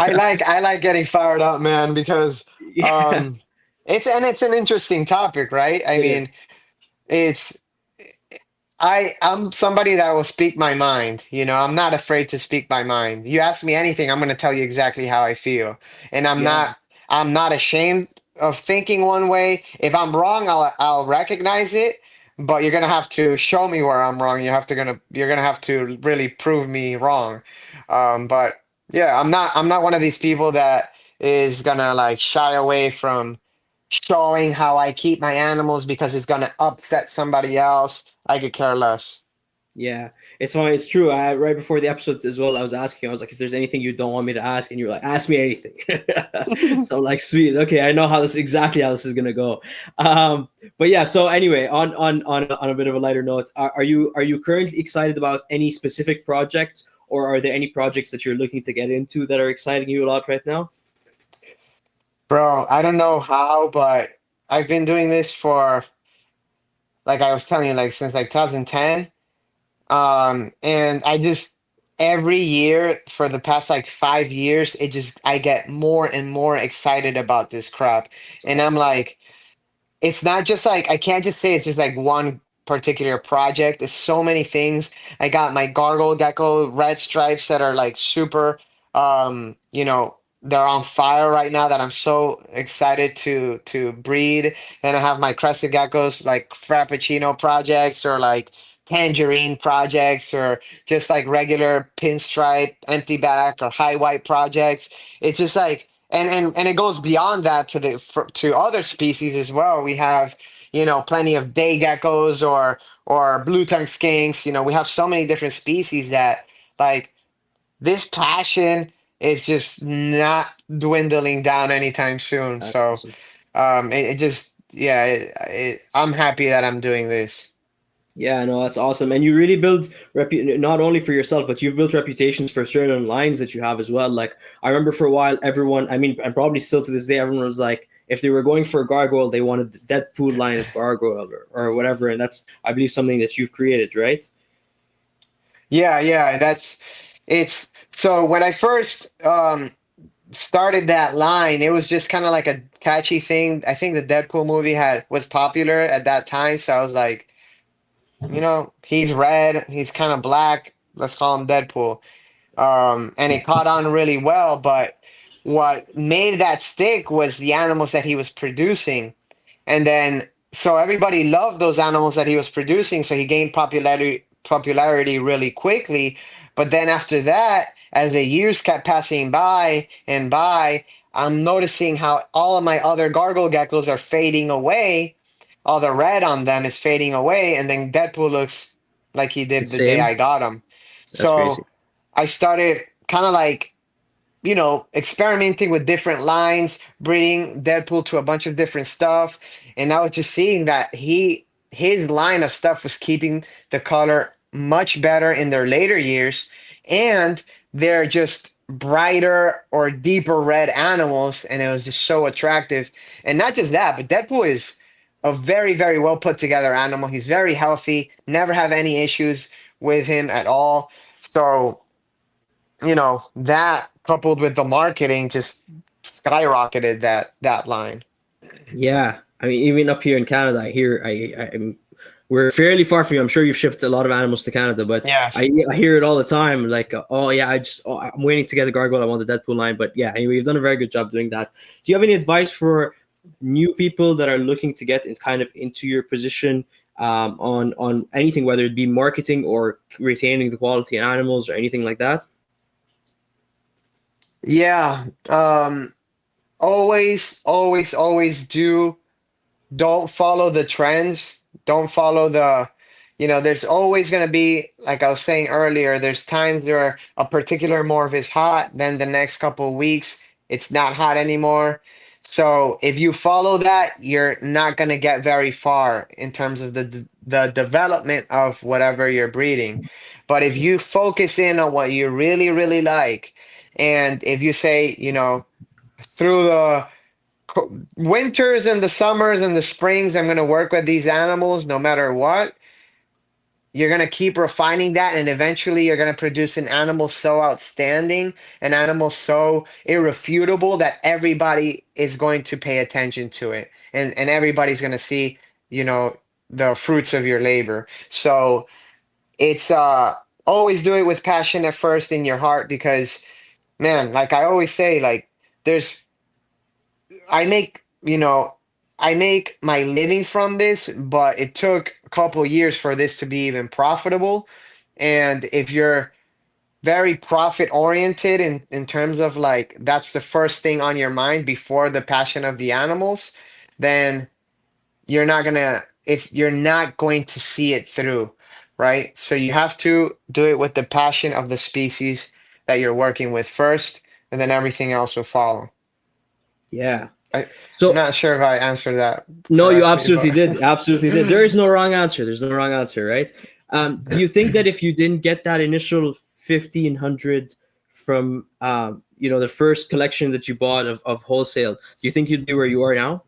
I like getting fired up, man, because Yeah, um it's an interesting topic, right? I it mean, is. it's I'm somebody that will speak my mind. I'm not afraid to speak my mind. You ask me anything, I'm going to tell you exactly how I feel. And Yeah, I'm not ashamed of thinking one way. If I'm wrong, I'll recognize it, but you're going to have to show me where I'm wrong. You're going to have to really prove me wrong. But yeah, I'm not one of these people that is going to like shy away from showing how I keep my animals because it's going to upset somebody else. I could care less. yeah. It's funny. It's true. Right before the episode as well, I was asking. I was like, if there's anything you don't want me to ask, and you were like, ask me anything. So I'm like, sweet. Okay, I know exactly how this is gonna go. But yeah. So anyway, on a bit of a lighter note, are you currently excited about any specific projects, or are there any projects that you're looking to get into that are exciting you a lot right now? Bro, I don't know how, but I've been doing this for, like I was telling you, like since like 2010. And I just every year for the past like 5 years, I get more and more excited about this crap. It's And I'm awesome. like, it's not just like, I can't just say it's just like one particular project. It's so many things. I got my gargle gecko red stripes that are like super, they're on fire right now, that I'm so excited to breed. Then I have my crested geckos, like frappuccino projects, or like tangerine projects, or just like regular pinstripe empty back or high white projects. It's just like, and it goes beyond that to other species as well. We have, plenty of day geckos, or blue tongue skinks. We have so many different species that, like, this passion is just not dwindling down anytime soon. That's So awesome. it just yeah, I'm happy that I'm doing this. Yeah, no, that's awesome. And you really build not only for yourself, but you've built reputations for certain lines that you have as well. Like I remember for a while, everyone, I mean, and probably still to this day, everyone was like, if they were going for a gargoyle, they wanted the Deadpool line of gargoyle or whatever. And that's, I believe, something that you've created, right? Yeah, yeah, that's it's so when I first started that line, it was just kind of like a catchy thing. I think the Deadpool movie had was popular at that time, so I was like, he's red, he's kind of black, let's call him Deadpool. And it caught on really well, but what made that stick was the animals that he was producing. And then so everybody loved those animals that he was producing, so he gained popularity really quickly. But then after that, as the years kept passing by and by, I'm noticing how all of my other gargoyle geckos are fading away. All the red on them is fading away, and then Deadpool looks like he The did the day same. I got him. That's crazy. So I started kind of like experimenting with different lines, breeding Deadpool to a bunch of different stuff, and I was just seeing that his line of stuff was keeping the color much better in their later years, and they're just brighter or deeper red animals, and it was just so attractive. And not just that, but Deadpool is a very, very well put together animal. He's very healthy, never have any issues with him at all. So that coupled with the marketing just skyrocketed that line. Yeah, I mean, even up here in Canada, I hear I'm we're fairly far from you. I'm sure you've shipped a lot of animals to Canada, but Yes. I hear it all the time. Like, oh yeah, I'm waiting to get the gargoyle. I want the Deadpool line, but yeah, anyway, you've done a very good job doing that. Do you have any advice for new people that are looking to get in, kind of into your position on anything, whether it be marketing or retaining the quality in animals or anything like that? Yeah. Always, always, always don't follow the trends. Don't follow there's always going to be, like I was saying earlier, there's times where a particular morph is hot, then the next couple of weeks it's not hot anymore. So if you follow that, you're not going to get very far in terms of the development of whatever you're breeding. But if you focus in on what you really, really like, and if you say, through the winters and the summers and the springs, I'm going to work with these animals no matter what. You're going to keep refining that, and eventually you're going to produce an animal so outstanding, an animal so irrefutable that everybody is going to pay attention to it, and everybody's going to see, you know, the fruits of your labor. So it's always do it with passion at first in your heart, because man, like I always say, like there's I make, I make my living from this, but it took a couple years for this to be even profitable. And if you're very profit oriented in terms of like that's the first thing on your mind before the passion of the animals, then you're not going to see it through, right? So you have to do it with the passion of the species that you're working with first, and then everything else will follow. Yeah. I, I'm So not sure if I answered that no, you correctly, absolutely but did. Absolutely did. There is no wrong answer. There's no wrong answer, right? Do you think that if you didn't get that initial 1,500 from the first collection that you bought of wholesale, do you think you'd be where you are now?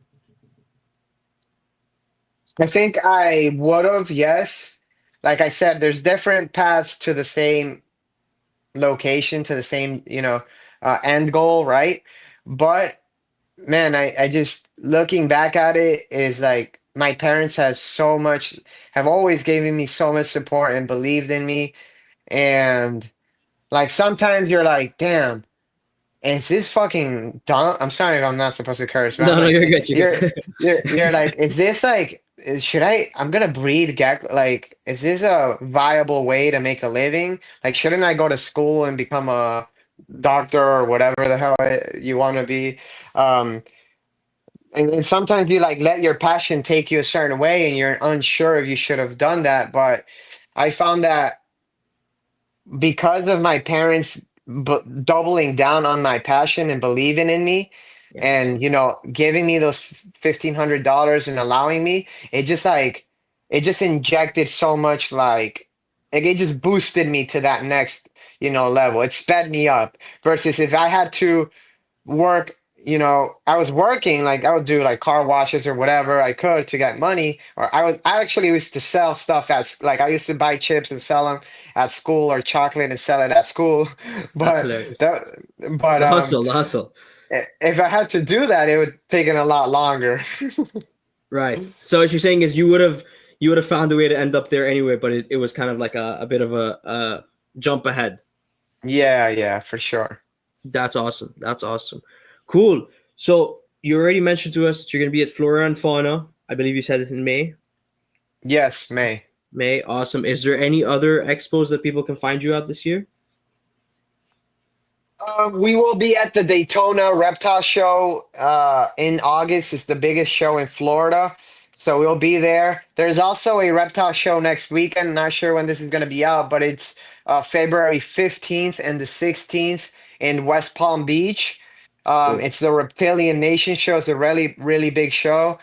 I think I would have, yes. Like I said, there's different paths to the same location, to the same, end goal, right? But man, I just looking back at it is like my parents have always given me so much support and believed in me. And like sometimes you're like, damn, is this fucking dumb? I'm sorry if I'm not supposed to curse, but I'm No, no, like, you're good. You're you're good. you're like, is this like should I'm gonna breed gecko, like is this a viable way to make a living? Like shouldn't I go to school and become a doctor or whatever the hell you want to be? Um, and sometimes you like let your passion take you a certain way and you're unsure if you should have done that. But I found that because of my parents doubling down on my passion and believing in me, Yeah, and giving me those $1,500 and allowing me, it just like it just injected so much like it just boosted me to that next level. It sped me up versus if I had to work, I was working, like I would do like car washes or whatever I could to get money, or I actually used to sell stuff like I used to buy chips and sell them at school, or chocolate and sell it at school. that's but hilarious. that but The hustle, the hustle. if I had to do that, it would taken a lot longer. Right. So what you're saying is you would have found a way to end up there anyway, but it was kind of like a bit of a jump ahead. Yeah, yeah, for sure. That's awesome. That's awesome. Cool. So you already mentioned to us that you're going to be at Flora and Fauna. I believe you said it in May. Yes, May. May. Awesome. Is there any other expos that people can find you at this year? We will be at the Daytona Reptile Show in August. It's the biggest show in Florida. So we'll be there. There's also a reptile show next weekend. Not sure when this is going to be out, but it's February 15th and the 16th in West Palm Beach. Cool. It's the Reptilian Nation show. It's a really, really big show.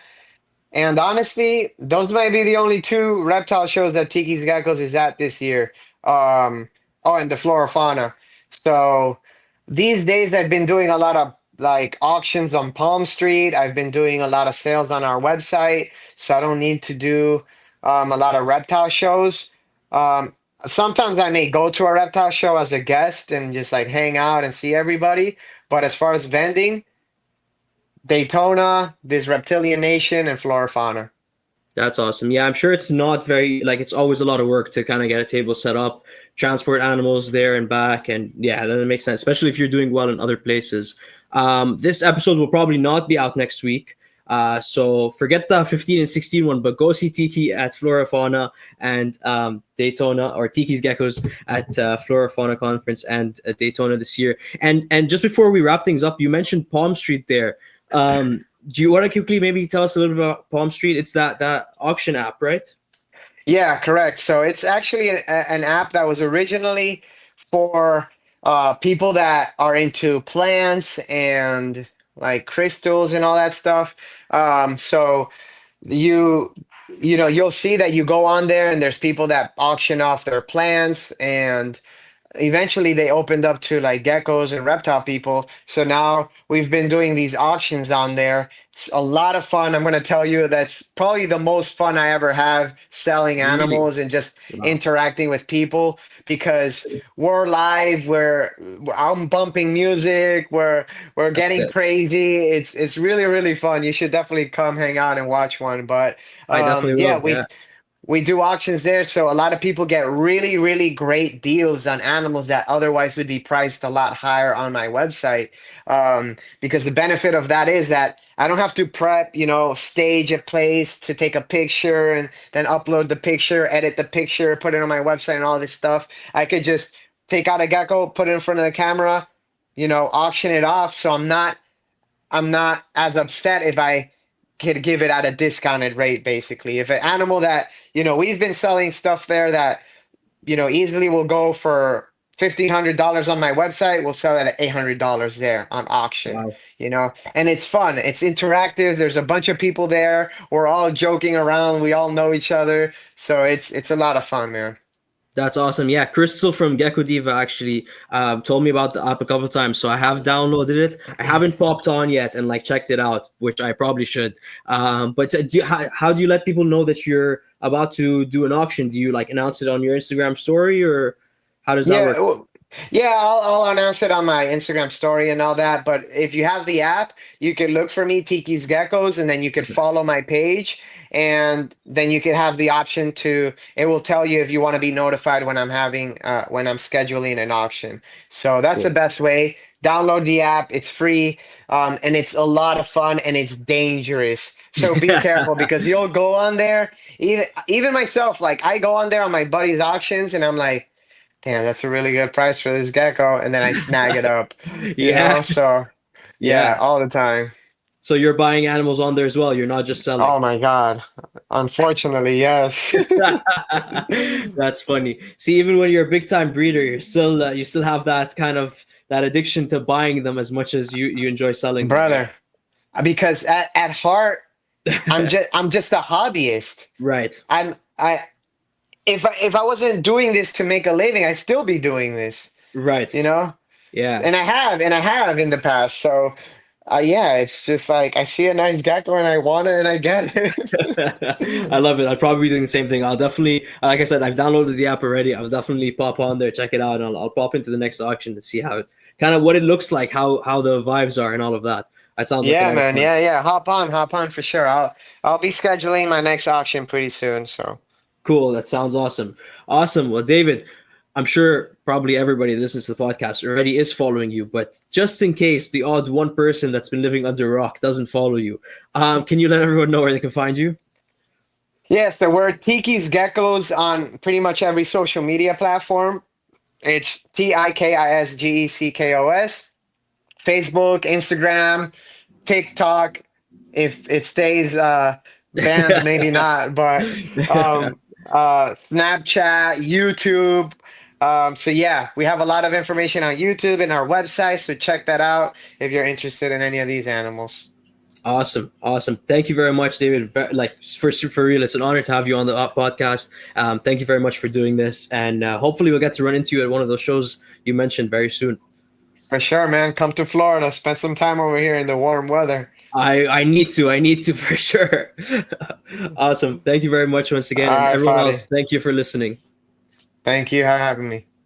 And honestly, those might be the only two reptile shows that Tikis Geckos is at this year. Oh, and the Flora Fauna. So these days I've been doing a lot of like auctions on Palm Street. I've been doing a lot of sales on our website, so I don't need to do a lot of reptile shows. Um, Sometimes I may go to a reptile show as a guest and just like hang out and see everybody. But as far as vending, Daytona, this Reptilian Nation, and Flora Fauna. That's awesome. Yeah, I'm sure it's not very like it's always a lot of work to kind of get a table set up, transport animals there and back, and yeah, that makes sense, especially if you're doing well in other places. This episode will probably not be out next week, so forget the 15 and 16 one, but go see Tiki at Flora Fauna and Daytona, or Tiki's Geckos at Flora Fauna Conference and Daytona this year. And just before we wrap things up, you mentioned Palm Street there. Do you want to quickly maybe tell us a little bit about Palm Street? It's that auction app, right? Yeah, correct. So it's actually an app that was originally for people that are into plants and like crystals and all that stuff. So you you'll see that you go on there and there's people that auction off their plants, and eventually they opened up to like geckos and reptile people. So now we've been doing these auctions on there. It's a lot of fun. I'm going to tell you that's probably the most fun I ever have, selling Really? animals and just Wow. interacting with people, because we're live, I'm bumping music, we're That's getting it. crazy. It's really, really fun. You should definitely come hang out and watch one. But I definitely yeah, will. Yeah. we do auctions there, so a lot of people get really, really great deals on animals that otherwise would be priced a lot higher on my website. Because the benefit of that is that I don't have to prep, stage a place to take a picture and then upload the picture, edit the picture, put it on my website and all this stuff. I could just take out a gecko, put it in front of the camera, auction it off. So I'm not as upset if I could give it at a discounted rate, basically. If an animal that, we've been selling stuff there that, easily will go for $1,500 on my website, we'll sell it at $800 there on auction, Wow. and it's fun. It's interactive. There's a bunch of people there. We're all joking around. We all know each other. So it's a lot of fun, man. That's awesome. Yeah, Crystal from Gecko Diva actually told me about the app a couple times, so I have downloaded it. I haven't popped on yet and like checked it out, which I probably should. But how do you let people know that you're about to do an auction? Do you like announce it on your Instagram story, or how does that Yeah, work? well, yeah, I'll announce it on my Instagram story and all that. But if you have the app, you can look for me, Tiki's Geckos, and then you could follow my page. And then you can have the option to, it will tell you if you want to be notified when I'm scheduling an auction. So that's the Cool. best way. Download the app, it's free, and it's a lot of fun and it's dangerous. So be careful, because you'll go on there, even myself, like I go on there on my buddy's auctions and I'm like, damn, that's a really good price for this gecko. And then I snag it up, Yeah, So yeah, yeah. all the time. So you're buying animals on there as well. You're not just selling. Oh my God. Unfortunately, yes. That's funny. See, even when you're a big time breeder, you still have that kind of that addiction to buying them as much as you enjoy selling them, brother. Because at heart, I'm just a hobbyist. right? I if I wasn't doing this to make a living, I'd still be doing this, Right. you know? Yeah. And I have in the past. So yeah, it's just like I see a nice gecko and I want it and I get I it. love it. I'll probably be doing the same thing. I'll definitely, like I said, I've downloaded the app already. I'll definitely pop on there, check it out, and I'll pop into the next auction to see how it kind of what it looks like, how the vibes are, and all of that. That sounds like a Yeah, lot of man. fun. Yeah, yeah. Hop on for sure. I'll be scheduling my next auction pretty soon. So Cool. That sounds awesome. Awesome. Well, David, I'm sure probably everybody that listens to the podcast already is following you, but just in case the odd one person that's been living under a rock doesn't follow you, can you let everyone know where they can find you? yeah, so we're Tikis Geckos on pretty much every social media platform. It's TikisGeckos. Facebook, Instagram, TikTok. If it stays banned, maybe not, but Snapchat, YouTube. So yeah, we have a lot of information on YouTube and our website, so check that out if you're interested in any of these animals. Awesome, awesome. Thank you very much, David. Like for real, it's an honor to have you on the podcast. Thank you very much for doing this, and hopefully we'll get to run into you at one of those shows you mentioned very soon. For sure, man. Come to Florida, spend some time over here in the warm weather. I need to for sure. Awesome. Thank you very much once All again, and right, everyone Fadi. else. Thank you for listening. Thank you for having me.